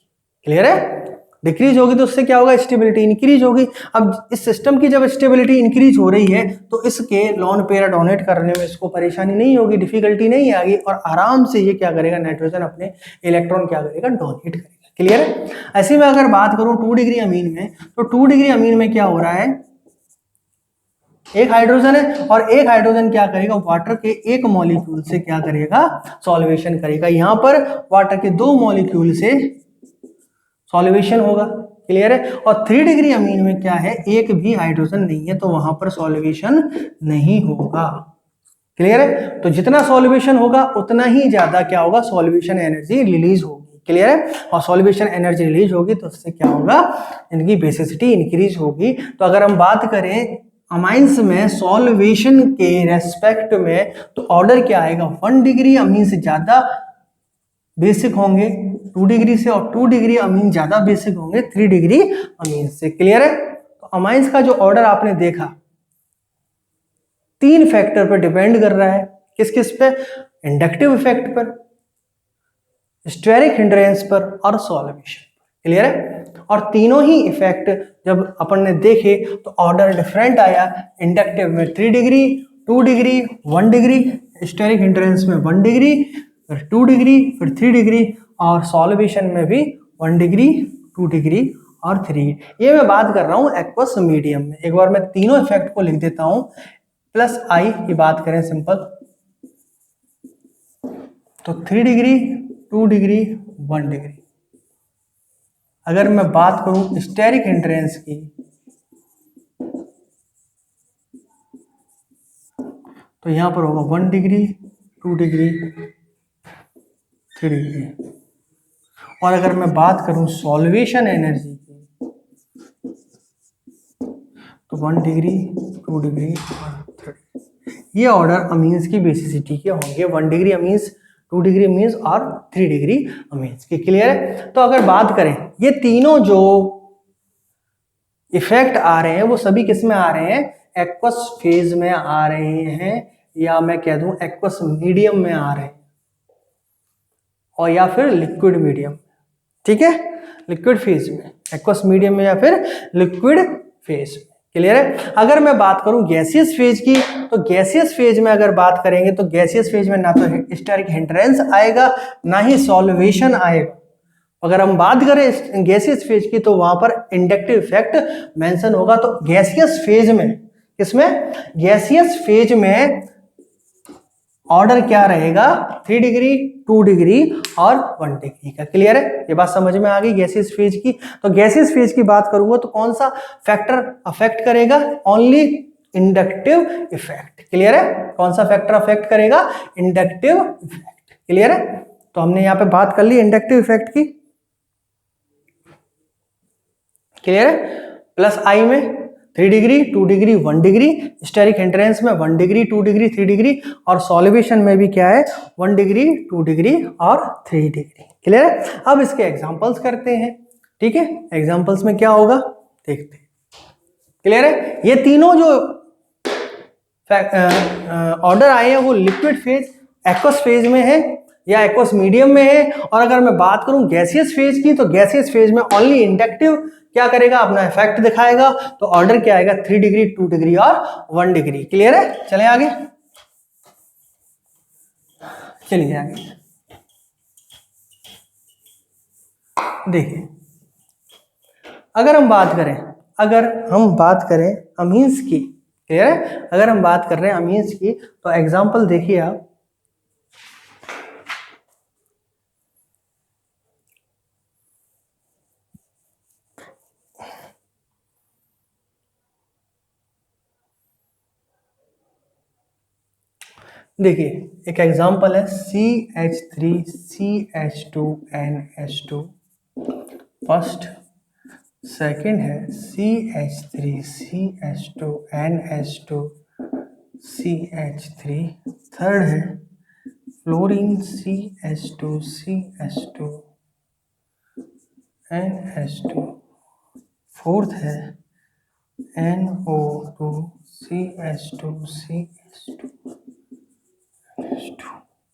क्लियर है। डिक्रीज होगी तो उससे क्या होगा, स्टेबिलिटी इंक्रीज होगी। अब इस सिस्टम की जब स्टेबिलिटी इंक्रीज हो रही है तो इसके लोन पेयर डोनेट करने में इसको परेशानी नहीं होगी, डिफिकल्टी नहीं आएगी, और आराम से ये क्या करेगा, नाइट्रोजन अपने इलेक्ट्रॉन क्या करेगा, डोनेट करेगा। क्लियर है। ऐसे में अगर बात करूं 2 डिग्री अमीन में, तो 2 डिग्री अमीन में क्या हो रहा है, एक हाइड्रोजन है और एक हाइड्रोजन क्या करेगा, वाटर के एक मॉलिक्यूल से क्या करेगा, सॉल्वेशन करेगा। यहां पर वाटर के 2 मॉलिक्यूल से सॉल्वेशन होगा। क्लियर है। और 3 डिग्री अमीन में क्या है, एक भी हाइड्रोजन नहीं है, तो वहां पर सॉल्वेशन नहीं होगा। क्लियर है। तो जितना सॉल्वेशन होगा उतना ही ज्यादा क्या होगा, सॉल्वेशन एनर्जी रिलीज होगी। क्लियर है। और सॉल्वेशन एनर्जी रिलीज होगी तो उससे क्या होगा, इनकी बेसिसिटी इंक्रीज होगी। तो अगर हम बात करें अमाइंस में सॉल्वेशन के रेस्पेक्ट में, तो ऑर्डर क्या आएगा, 1 डिग्री अमीन से ज्यादा बेसिक होंगे 2 डिग्री से, और 2 डिग्री अमीन ज्यादा बेसिक होंगे 3 डिग्री अमीन से। क्लियर है। तो अमाइंस का जो ऑर्डर आपने देखा 3 फैक्टर पर डिपेंड कर रहा है। किस किस पे, इंडक्टिव इफेक्ट पर, स्टेरिक हिंड्रेंस पर और सॉल्वेशन पर। क्लियर है। और तीनों ही इफेक्ट जब अपन ने देखे तो ऑर्डर डिफरेंट आया। इंडक्टिव में 3 degree, 2 degree, 1 degree, steric hindrance में 1 डिग्री, फिर 2 डिग्री, फिर 3 डिग्री, और सॉल्वेशन में भी 1 डिग्री, 2 डिग्री और 3। ये मैं बात कर रहा हूँ एक्वस मीडियम में। एक बार मैं तीनों इफेक्ट को लिख देता हूँ। प्लस आई की बात करें सिंपल, तो 3 डिग्री, 2 डिग्री, 1 डिग्री। अगर मैं बात करूं स्टेरिक हिंड्रेंस की, तो यहां पर होगा 1 डिग्री, 2 डिग्री, 3 डिग्री। और अगर मैं बात करूं सॉल्वेशन एनर्जी की, तो 1 डिग्री, 2 डिग्री और 3 डिग्री। ये ऑर्डर अमीन्स की बेसिसिटी के होंगे। 1 डिग्री अमीन्स, 2 डिग्री अमीन्स और 3 डिग्री अमीन्स की। क्लियर है। तो अगर बात करें ये तीनों जो इफेक्ट आ रहे हैं वो सभी किस में आ रहे हैं? एक्वस फेज में आ रहे हैं, या मैं कह दूं एक्वस मीडियम में आ रहे हैं, और या फिर लिक्विड मीडियम। ठीक है, लिक्विड फेज में, एक्वस मीडियम में या फिर लिक्विड फेज में। क्लियर है। अगर मैं बात करूं गैसियस फेज की, तो गैसियस फेज में अगर बात करेंगे तो गैसियस फेज में ना तो स्टेरिक हिंड्रेंस आएगा ना ही सॉल्वेशन आएगा। अगर हम बात करें गैसियस फेज की तो वहां पर इंडक्टिव इफेक्ट मेंशन होगा। तो गैसियस फेज में, किसमें? गैसियस फेज में ऑर्डर क्या रहेगा? 3 डिग्री, 2 डिग्री और 1 डिग्री का। क्लियर है, ये बात समझ में आ गई गैसियस फेज की। तो गैसियस फेज की बात करूंगा तो कौन सा फैक्टर अफेक्ट करेगा? Only inductive effect. क्लियर है, कौन सा फैक्टर अफेक्ट करेगा? Inductive effect. क्लियर है। तो हमने यहां पे बात कर ली इंडक्टिव इफेक्ट की। क्लियर है। प्लस आई में 3 degree, 2 degree, 1 degree, steric hindrance में 1 डिग्री, 2 डिग्री, 3 डिग्री, और सॉल्वेशन में भी क्या है? 1 डिग्री, 2 डिग्री और 3 डिग्री। क्लियर है। अब इसके एग्जांपल्स करते हैं। ठीक है, एग्जांपल्स में क्या होगा देखते हैं। क्लियर है। ये तीनों जो ऑर्डर आए हैं वो लिक्विड फेज, एक्वस फेज में है या एक्वस मीडियम में है। और अगर मैं बात करूं गैसियस फेज की, तो गैसियस फेज में ओनली इंडक्टिव क्या करेगा? अपना इफेक्ट दिखाएगा। तो ऑर्डर क्या आएगा? 3 डिग्री, 2 डिग्री और 1 डिग्री। क्लियर है। चलें आगे, चलिए आगे देखिए। अगर हम बात करें अमीन्स की, क्लियर है, अगर हम बात कर रहे हैं अमीन्स की, तो एग्जांपल देखिए आप। देखिए एक एग्जांपल है CH3CH2NH2 फर्स्ट, सेकंड है CH3CH2NH2 CH3, थर्ड है फ्लोरीन CH2CH2NH2, फोर्थ है NO2CH2CH2।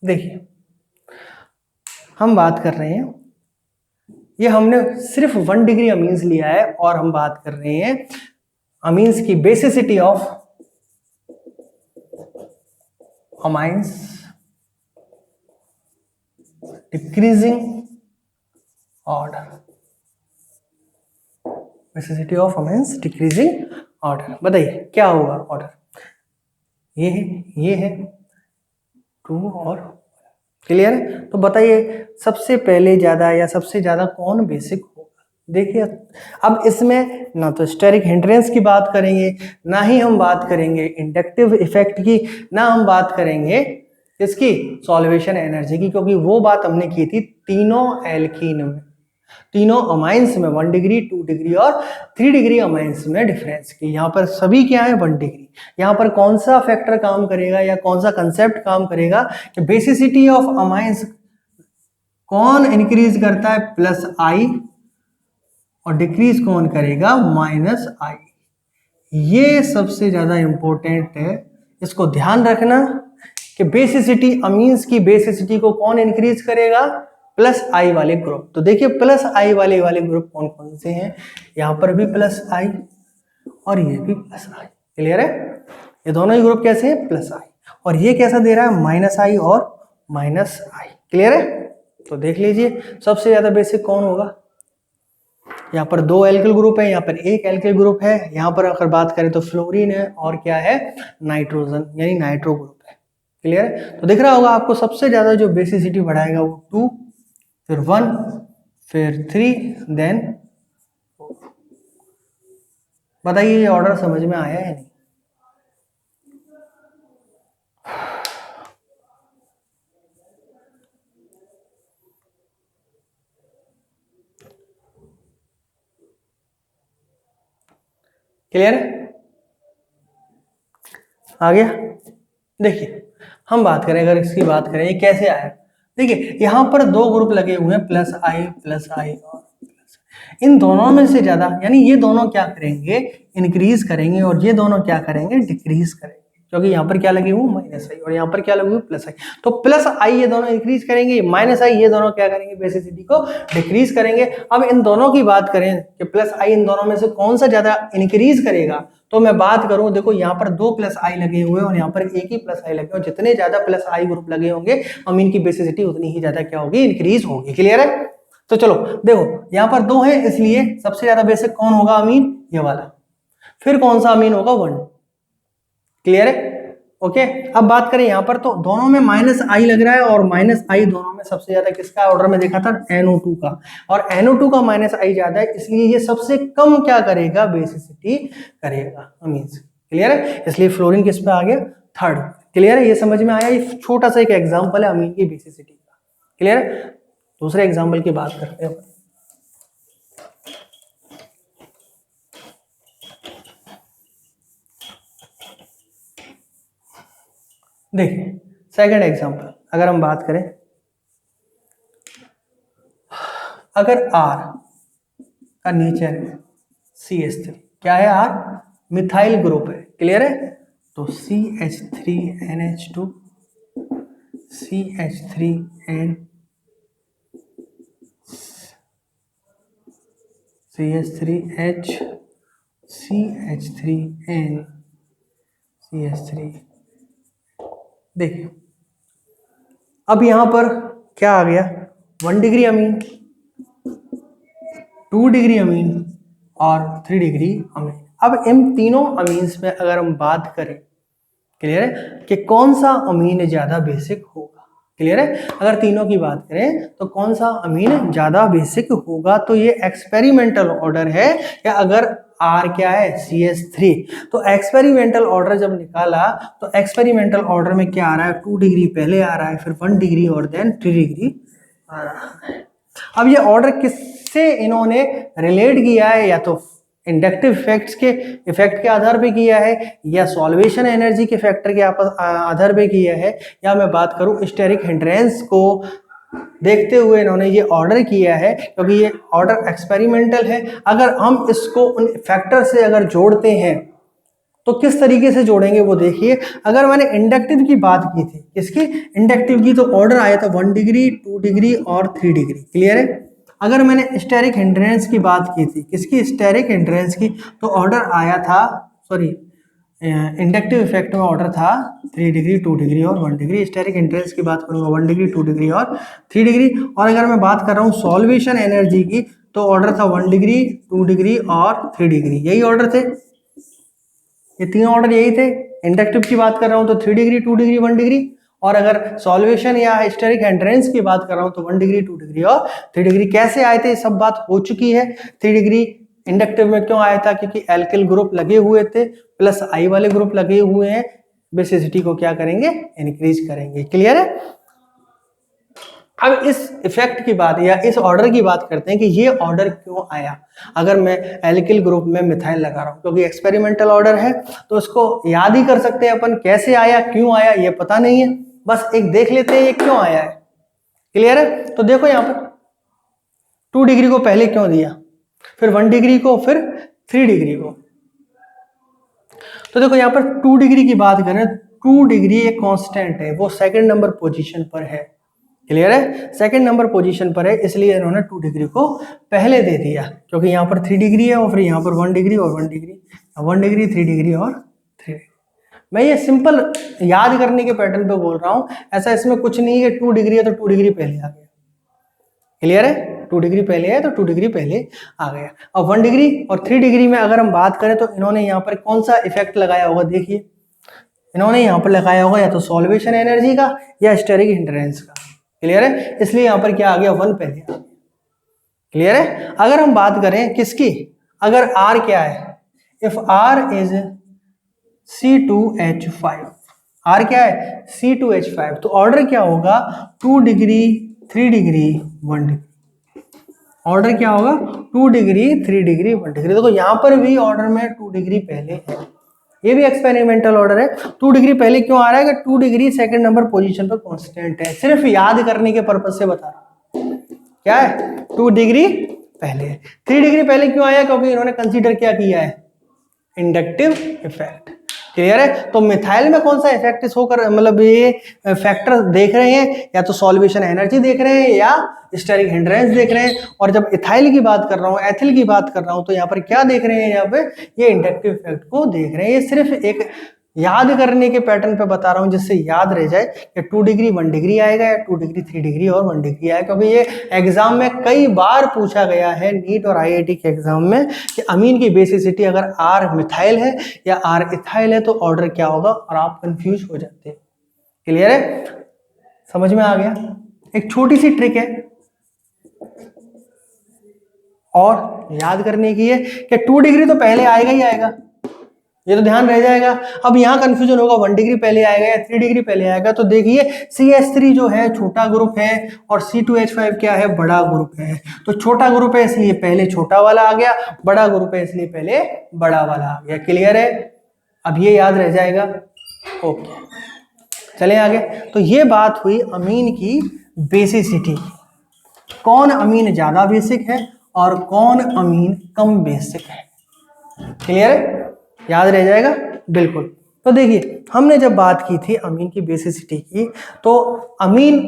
देखिए हम बात कर रहे हैं, ये हमने सिर्फ 1 डिग्री अमीन्स लिया है, और हम बात कर रहे हैं अमीन्स की basicity of amines decreasing order, basicity of amines decreasing order. बताइए क्या होगा ऑर्डर? ये है 2 और। क्लियर है। तो बताइए सबसे पहले ज्यादा या सबसे ज्यादा कौन बेसिक होगा? देखिए अब इसमें ना तो स्टेरिक हिंड्रेंस की बात करेंगे, ना ही हम बात करेंगे इंडक्टिव इफेक्ट की, ना हम बात करेंगे इसकी सॉल्वेशन एनर्जी की, क्योंकि वो बात हमने की थी तीनों एल्कीन में, तीनों अमाइंस में 1 डिग्री, 2 डिग्री और 3 डिग्री अमाइंस में डिफरेंस की। यहाँ पर सभी क्या है? 1 डिग्री। यहाँ पर कौन सा फैक्टर काम करेगा या कौन सा कंसेप्ट काम करेगा कि बेसिसिटी ऑफ अमाइंस कौन इंक्रीज करता है? प्लस आई, और डिक्रीज कौन करेगा? माइनस आई। ये सबसे ज्यादा इंपॉर्टेंट है, इसको ध्यान रखना कि बेसिसिटी, अमीन्स की बेसिसिटी को कौन इंक्रीज करेगा? प्लस आई वाले ग्रुप। तो देखिए प्लस आई वाले ग्रुप कौन कौन से हैं, यहाँ पर भी प्लस आई और ये भी प्लस आई। क्लियर है, ये दोनों ही ग्रुप कैसे हैं, प्लस आई। और ये कैसा दे रहा है, माइनस आई और माइनस आई। क्लियर है, तो देख लीजिए सबसे ज्यादा बेसिक कौन होगा। यहाँ पर दो एल्किल ग्रुप है, यहाँ पर एक एल्किल ग्रुप है। यहाँ पर अगर बात करें तो फ्लोरीन है और क्या है, नाइट्रोजन यानी नाइट्रो ग्रुप है। क्लियर है, तो दिख रहा होगा आपको सबसे ज्यादा जो बेसिसिटी बढ़ाएगा वो 2, फिर 1, फिर 3, देन। बताइए ये ऑर्डर समझ में आया है नहीं। क्लियर है, आ गया। देखिए हम बात करें, अगर इसकी बात करें ये कैसे आया। देखिए यहाँ पर दो ग्रुप लगे हुए हैं, प्लस आई और प्लस। इन दोनों में से ज्यादा यानी ये दोनों क्या करेंगे, इंक्रीज करेंगे और ये दोनों क्या करेंगे, डिक्रीज करेंगे। क्योंकि यहाँ पर क्या लगे हुए माइनस आई और यहाँ पर क्या लगे हुए प्लस आई। तो प्लस आई ये दोनों इंक्रीज करेंगे, माइनस आई ये दोनों क्या करेंगे, बेसिसिटी को डिक्रीज करेंगे। अब इन दोनों की बात करें कि प्लस आई इन दोनों में से कौन सा ज्यादा इंक्रीज करेगा, तो मैं बात करूं, देखो यहाँ पर दो प्लस आई लगे हुए हैं और यहाँ पर एक ही प्लस आई लगे हुए। जितने ज्यादा प्लस आई ग्रुप लगे होंगे अमीन की बेसिसिटी उतनी ही ज्यादा क्या होगी, इंक्रीज होगी। क्लियर है, तो चलो देखो यहाँ पर दो है इसलिए सबसे ज्यादा बेसिक कौन होगा, अमीन ये वाला। फिर कौन सा अमीन होगा, 1। क्लियर है, ओके। अब बात करें यहाँ पर तो दोनों में माइनस आई लग रहा है और माइनस आई दोनों में सबसे ज्यादा किसका ऑर्डर में देखा था, NO2 का। और NO2 का माइनस आई ज्यादा है इसलिए ये सबसे कम क्या करेगा, बेसिसिटी करेगा अमीन। क्लियर है, इसलिए फ्लोरीन किस पे आ गया, 3rd। क्लियर है, ये समझ में आया। ये छोटा सा एक एग्जाम्पल है अमीन की बेसिसिटी का। क्लियर है, दूसरे एग्जाम्पल की बात करते हैं। देखिए सेकंड एग्जांपल अगर हम बात करें, अगर R का नेचर है CH3, क्या है R, मिथाइल ग्रुप है। क्लियर है, तो CH3NH2 CH3N CH3H CH3N CH3। देखिए अब यहां पर क्या आ गया, 1 डिग्री अमीन, 2 डिग्री अमीन और 3 डिग्री अमीन। अब इन तीनों अमीन्स में अगर हम बात करें, क्लियर है, कि कौन सा अमीन ज्यादा बेसिक होगा। क्लियर है, अगर तीनों की बात करें तो कौन सा अमीन ज्यादा बेसिक होगा, तो ये एक्सपेरिमेंटल ऑर्डर है। या अगर R क्या है, CH3, तो एक्सपेरिमेंटल ऑर्डर जब निकाला तो एक्सपेरिमेंटल ऑर्डर में क्या आ रहा है, 2 डिग्री पहले आ रहा है, फिर 1 डिग्री और देन 3 डिग्री आ रहा है। अब ये ऑर्डर किससे इन्होंने रिलेट किया है, या तो इंडक्टिव इफेक्ट्स के इफेक्ट के आधार पे किया है, या सॉल्वेशन एनर्जी के फैक्टर के आधार पे किया है, या मैं बात करूं स्टेरिक हिंड्रेंस को देखते हुए इन्होंने ये ऑर्डर किया है, क्योंकि ये ऑर्डर एक्सपेरिमेंटल है। अगर हम इसको उन फैक्टर से अगर जोड़ते हैं तो किस तरीके से जोड़ेंगे वो देखिए। अगर मैंने इंडक्टिव की बात की थी, किसकी, इंडक्टिव की, तो ऑर्डर आया था 1 डिग्री 2 डिग्री और 3 डिग्री। क्लियर है, अगर मैंने स्टेरिक हिंड्रेंस की बात की थी, किसकी, स्टेरिक हिंड्रेंस की, तो ऑर्डर आया था, सॉरी इंडक्टिव इफेक्ट में ऑर्डर था 3 डिग्री 2 डिग्री और 1 डिग्री। स्टेरिक हिंड्रेंस की बात करूंगा 1 डिग्री 2 डिग्री और 3 डिग्री। और अगर मैं बात कर रहा हूँ सॉल्वेशन एनर्जी की, तो ऑर्डर था 1 डिग्री 2 डिग्री और 3 डिग्री। यही ऑर्डर थे, ये तीन ऑर्डर यही थे। इंडक्टिव की बात कर रहा हूं तो 3 डिग्री 2 डिग्री 1 डिग्री, और अगर सॉल्वेशन या स्टेरिक हिंड्रेंस की बात कर रहा हूं तो 1 डिग्री 2 डिग्री और 3 डिग्री। कैसे आए थे, सब बात हो चुकी है। 3 डिग्री इंडक्टिव में क्यों आया था, क्योंकि एल्किल ग्रुप लगे हुए थे, प्लस आई वाले ग्रुप लगे हुए हैं, बेसिसिटी को क्या करेंगे, इंक्रीज करेंगे। क्लियर है, अब इस इफेक्ट की बात या इस ऑर्डर की बात करते हैं कि ये ऑर्डर क्यों आया। अगर मैं एल्किल ग्रुप में मिथाइल लगा रहा हूं, क्योंकि एक्सपेरिमेंटल ऑर्डर है तो इसको याद ही कर सकते हैं अपन, कैसे आया क्यों आया ये पता नहीं है, बस एक देख लेते हैं ये क्यों आया है। क्लियर है, तो देखो यहाँ पर 2 डिग्री को पहले क्यों दिया, फिर 1 डिग्री को, फिर 3 डिग्री को। तो देखो यहाँ पर 2 डिग्री की बात करें, 2 डिग्री एक कांस्टेंट है, वो सेकंड नंबर पोजीशन पर है। क्लियर है, सेकंड नंबर पोजीशन पर है, इसलिए इन्होंने 2 डिग्री को पहले दे दिया, क्योंकि यहाँ पर 3 डिग्री है और फिर यहाँ पर 1 डिग्री और 1 डिग्री, 1 डिग्री 3 डिग्री और 3 डिग्री। मैं ये सिंपल याद करने के पैटर्न पे बोल रहा हूँ, ऐसा इसमें कुछ नहीं है। 2 डिग्री है तो 2 डिग्री पहले आ गया। क्लियर है, 2 डिग्री पहले है तो 2 डिग्री पहले आ गया। अब 1 डिग्री और 3 डिग्री में अगर हम बात करें तो इन्होंने यहाँ पर कौन सा इफेक्ट लगाया होगा, देखिए इन्होंने यहाँ पर लगाया होगा या तो सॉल्वेशन एनर्जी का या स्टेरिक हिंड्रेंस का। क्लियर है, इसलिए यहाँ पर क्या आ गया, 1 पहले आ गया। क्लियर है, अगर हम बात करें किसकी, अगर R क्या है, if R is C2H5, R क्या है C2H5, तो ऑर्डर क्या होगा 2 डिग्री 3 डिग्री 1 डिग्री। ऑर्डर क्या होगा 2 डिग्री 3 डिग्री 1 डिग्री। देखो यहाँ पर भी ऑर्डर में 2 डिग्री पहले है, ये भी एक्सपेरिमेंटल ऑर्डर है। 2 डिग्री पहले क्यों आ रहा है कि 2 डिग्री सेकंड नंबर पोजीशन पर कांस्टेंट है, सिर्फ याद करने के पर्पज से बता रहा हूं। क्या है 2 डिग्री पहले, 3 डिग्री पहले क्यों आया, क्योंकि इन्होंने कंसीडर क्या किया है, इंडक्टिव इफेक्ट। क्लियर है, तो मिथाइल में कौन सा इफेक्ट शो कर, मतलब ये फैक्टर देख रहे हैं, या तो सॉल्वेशन एनर्जी देख रहे हैं या स्टेरिक हिंड्रेंस देख रहे हैं। और जब इथाइल की बात कर रहा हूँ, एथिल की बात कर रहा हूँ, तो यहाँ पर क्या देख रहे हैं, यहाँ पे ये इंडक्टिव इफेक्ट को देख रहे हैं। ये सिर्फ एक याद करने के पैटर्न पे बता रहा हूँ, जिससे याद रह जाए कि 2 डिग्री 1 डिग्री आएगा या 2 डिग्री 3 डिग्री और 1 डिग्री आएगा, क्योंकि ये एग्जाम में कई बार पूछा गया है, नीट और IIT के एग्जाम में, कि अमीन की बेसिसिटी अगर R मिथाइल है या R इथाइल है तो ऑर्डर क्या होगा, और आप कंफ्यूज हो जाते हैं। क्लियर है, समझ में आ गया। एक छोटी सी ट्रिक है और याद करने की है कि 2 डिग्री तो पहले आएगा ही आएगा, ये तो ध्यान रह जाएगा। अब यहाँ कंफ्यूजन होगा 1 डिग्री पहले आएगा या 3 डिग्री पहले आएगा, तो देखिए CH3 जो है छोटा ग्रुप है और C2H5 क्या है, बड़ा ग्रुप है। तो छोटा ग्रुप है इसलिए पहले छोटा वाला आ गया, बड़ा ग्रुप है इसलिए पहले बड़ा वाला आ गया। क्लियर है, अब ये याद रह जाएगा। ओके, चलें आगे। तो ये बात हुई अमीन की बेसिसिटी, कौन अमीन ज्यादा बेसिक है और कौन अमीन कम बेसिक है। क्लियर है, याद रह जाएगा बिल्कुल। तो देखिए हमने जब बात की थी अमीन की बेसिसिटी की, तो अमीन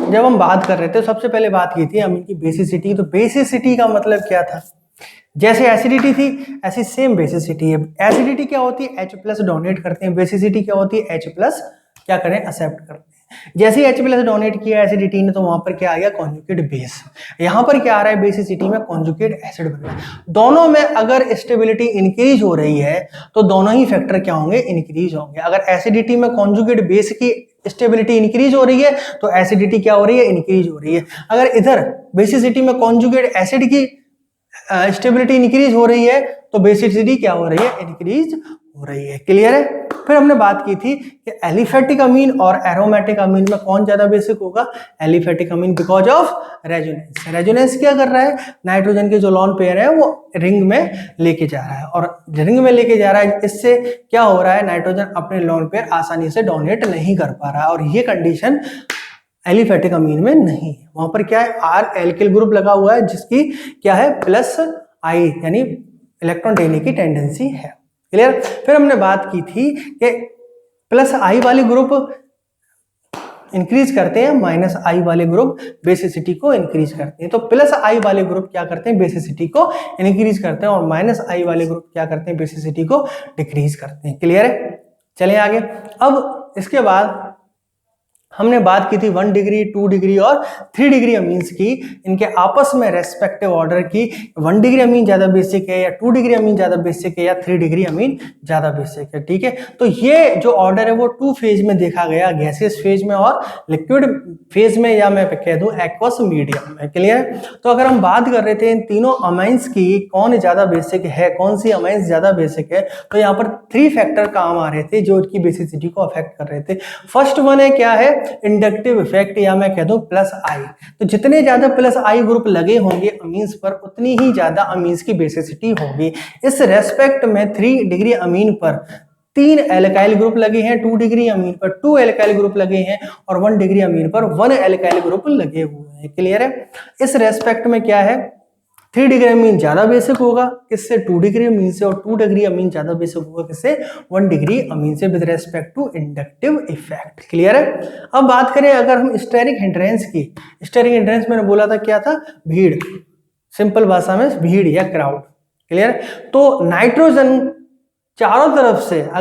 जब हम बात कर रहे थे सबसे पहले बात की थी अमीन की बेसिसिटी। तो बेसिसिटी का मतलब क्या था, जैसे एसिडिटी थी ऐसी सेम बेसिसिटी है। एसिडिटी क्या होती है, H+ डोनेट करते हैं, बेसिसिटी क्या होती है, H+ क्या करें, एक्सेप्ट करते हैं। जैसे ही H+ डोनेट किया एसिडिटी ने, तो वहां पर क्या आ गया, कॉन्जुगेट बेस। यहां पर क्या आ रहा है, बेसिसिटी में कॉन्जुगेट एसिड बन रहा है। दोनों में अगर स्टेबिलिटी इंक्रीज हो रही है तो दोनों ही फैक्टर क्या होंगे, इंक्रीज होंगे। अगर एसिडिटी में कॉन्जुगेट बेस की स्टेबिलिटी इंक्रीज हो रही है तो एसिडिटी क्या हो रही है, इंक्रीज हो रही है। अगर इधर बेसिसिटी में कॉन्जुगेट एसिड की स्टेबिलिटी इंक्रीज हो रही है तो बेसिसिटी क्या हो रही है, इंक्रीज हो रही है। क्लियर है। फिर हमने बात की थी कि एलिफेटिक अमीन और एरोमेटिक अमीन में कौन ज्यादा बेसिक होगा, aliphatic Amin, because of resonance. Resonance क्या कर रहा है, नाइट्रोजन के जो लॉन पेयर है वो रिंग में लेके जा रहा है, और रिंग में लेके जा रहा है, इससे क्या हो रहा है, नाइट्रोजन अपने लॉन पेयर आसानी से डोनेट नहीं कर पा रहा है, और ये कंडीशन एलिफेटिक अमीन में नहीं है। वहां पर क्या है, R एल्किल ग्रुप लगा हुआ है जिसकी क्या है, +I यानी इलेक्ट्रॉन देने की टेंडेंसी है। क्लियर। फिर हमने बात की थी कि +I वाले ग्रुप इंक्रीज करते हैं, -I वाले ग्रुप बेसिसिटी को इंक्रीज करते हैं। तो +I वाले ग्रुप क्या करते हैं, बेसिसिटी को इंक्रीज करते हैं, और -I वाले ग्रुप क्या करते हैं, बेसिसिटी को डिक्रीज करते हैं। क्लियर है। चलिए आगे। अब इसके बाद हमने बात की थी 1 डिग्री, 2 डिग्री और 3 डिग्री अमीन्स की, इनके आपस में रेस्पेक्टिव ऑर्डर की। 1 डिग्री अमीन ज्यादा बेसिक है या 2 डिग्री अमीन ज्यादा बेसिक है या 3 डिग्री अमीन ज्यादा बेसिक है। ठीक है, तो ये जो ऑर्डर है वो 2 फेज में देखा गया, गैसियस फेज में और लिक्विड फेज में, या मैं कह दूं एक्वस मीडियम में। क्लियर है। तो अगर हम बात कर रहे थे इन तीनों अमाइंस की, कौन ज्यादा बेसिक है, कौन सी अमाइंस ज्यादा बेसिक है, तो यहाँ पर 3 फैक्टर काम आ रहे थे जो उनकी बेसिसिटी को अफेक्ट कर रहे थे। फर्स्ट वन है क्या है, इंडक्टिव इफेक्ट, या मैं कह दूं +I। तो जितने ज्यादा +I ग्रुप लगे होंगे अमीन्स पर, उतनी ही ज्यादा अमीन्स की बेसिसिटी होगी। इस रेस्पेक्ट में 3 डिग्री अमीन पर 3 एल्काइल ग्रुप लगे हैं, 2 डिग्री अमीन पर 2 एल्काइल ग्रुप लगे हैं, और 1 डिग्री अमीन पर 1 एल्काइल ग्रुप लगे हुए हैं। क्लियर है। इस रेस्पेक्ट में क्या है, 3 डिग्री अमीन ज्यादा बेसिक होगा किससे, 2 डिग्री अमीन से, और 2 डिग्री अमीन ज्यादा बेसिक होगा किससे, 1 डिग्री अमीन से, with respect to inductive effect. Clear है। अब बात करें अगर हम स्टेरिक हिंड्रेंस की, स्टेरिक हिंड्रेंस मैंने बोला था क्या था, भीड़, सिंपल भाषा में भीड़ या क्राउड। क्लियर। तो नाइट्रोजन चारों तरफ से